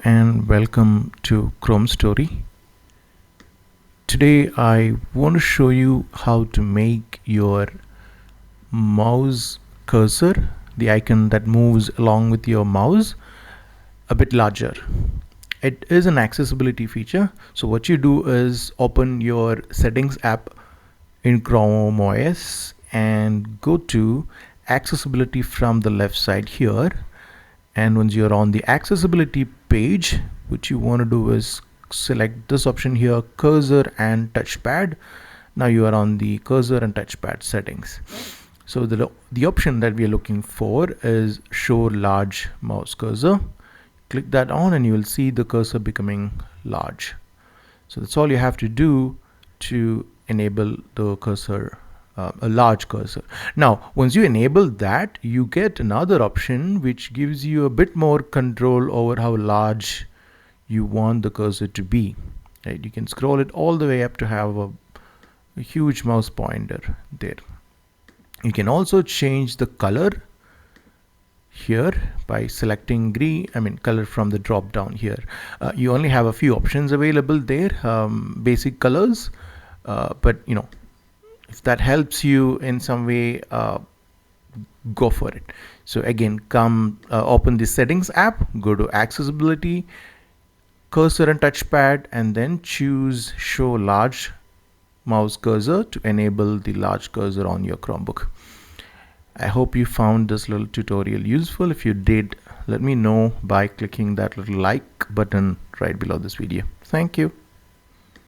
and welcome to Chrome Story. Today I want to show you how to make your mouse cursor, the icon that moves along with your mouse, a bit larger. It is an accessibility feature. So what you do is open your settings app in Chrome OS and go to accessibility from the left side here. And once you're on the accessibility page, what you want to do is select this option here, cursor and touchpad. Now you are on the cursor and touchpad settings. So the option that we are looking for is show large mouse cursor. Click that on and you will see the cursor becoming large. So that's all you have to do to enable the cursor, a large cursor. Now once you enable that, you get another option which gives you a bit more control over how large you want the cursor to be. Right? You can scroll it all the way up to have a huge mouse pointer there. You can also change the color here by selecting color from the drop down here. You only have a few options available there, basic colors, but if that helps you in some way, go for it. So again, open the settings app, go to accessibility, cursor and touchpad, and then choose show large mouse cursor to enable the large cursor on your Chromebook. I hope you found this little tutorial useful. If you did, let me know by clicking that little like button right below this video. Thank you.